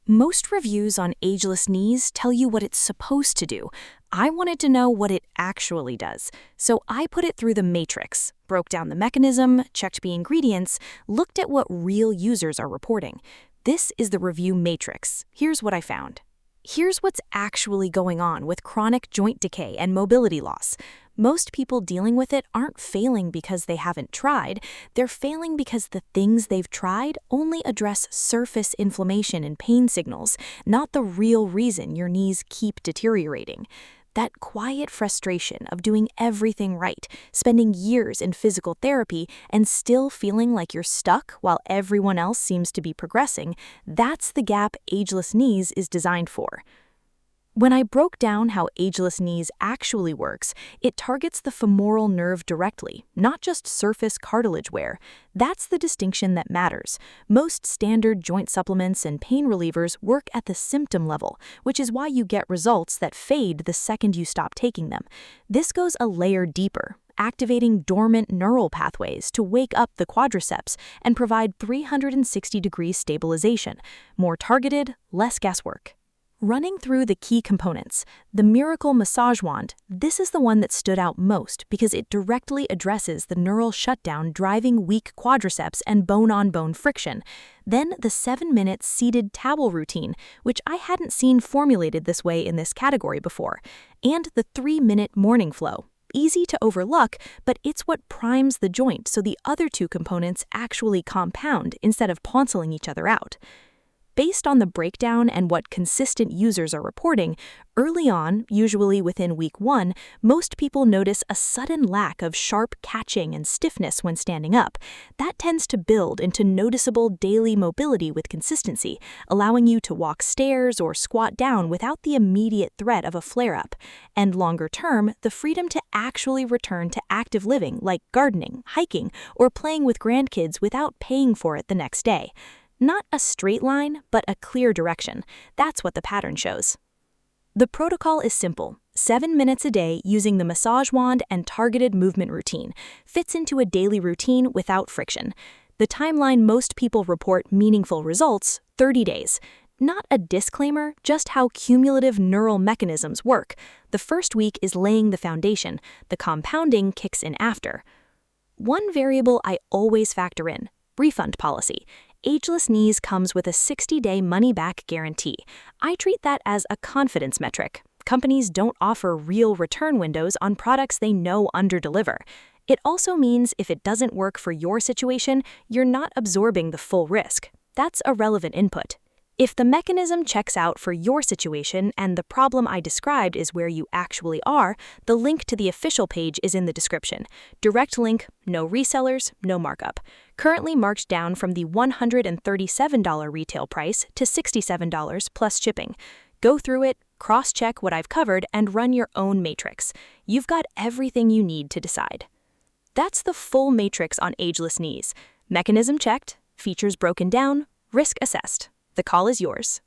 Most reviews on Ageless Knees tell you what it's supposed to do. I wanted to know what it actually does, so I put it through the matrix, broke down the mechanism, checked the ingredients, looked at what real users are reporting. This is the review matrix. Here's what I found. Here's what's actually going on with chronic joint decay and mobility loss. Most people dealing with it aren't failing because they haven't tried. They're failing because the things they've tried only address surface inflammation and pain signals, not the real reason your knees keep deteriorating. That quiet frustration of doing everything right, spending years in physical therapy, and still feeling like you're stuck while everyone else seems to be progressing, that's the gap Ageless Knees is designed for. When I broke down how Ageless Knees actually works, it targets the femoral nerve directly, not just surface cartilage wear. That's the distinction that matters. Most standard joint supplements and pain relievers work at the symptom level, which is why you get results that fade the second you stop taking them. This goes a layer deeper, activating dormant neural pathways to wake up the quadriceps and provide 360-degree stabilization. More targeted, less guesswork. Running through the key components, the Miracle Massage Wand, this is the one that stood out most because it directly addresses the neural shutdown driving weak quadriceps and bone-on-bone friction. Then the 7-minute seated towel routine, which I hadn't seen formulated this way in this category before, and the 3-minute morning flow. Easy to overlook, but it's what primes the joint so the other two components actually compound instead of canceling each other out. Based on the breakdown and what consistent users are reporting, early on, usually within week 1, most people notice a sudden lack of sharp catching and stiffness when standing up. That tends to build into noticeable daily mobility with consistency, allowing you to walk stairs or squat down without the immediate threat of a flare-up. And longer term, the freedom to actually return to active living like gardening, hiking, or playing with grandkids without paying for it the next day. Not a straight line, but a clear direction. That's what the pattern shows. The protocol is simple. 7 minutes a day using the massage wand and targeted movement routine. Fits into a daily routine without friction. The timeline most people report meaningful results, 30 days. Not a disclaimer, just how cumulative neural mechanisms work. The first week is laying the foundation. The compounding kicks in after. One variable I always factor in, refund policy. Ageless Knees comes with a 60-day money-back guarantee. I treat that as a confidence metric. Companies don't offer real return windows on products they know underdeliver. It also means if it doesn't work for your situation, you're not absorbing the full risk. That's a relevant input. If the mechanism checks out for your situation and the problem I described is where you actually are, the link to the official page is in the description. Direct link, no resellers, no markup. Currently marked down from the $137 retail price to $67 plus shipping. Go through it, cross-check what I've covered, and run your own matrix. You've got everything you need to decide. That's the full matrix on Ageless Knees. Mechanism checked, features broken down, risk assessed. The call is yours.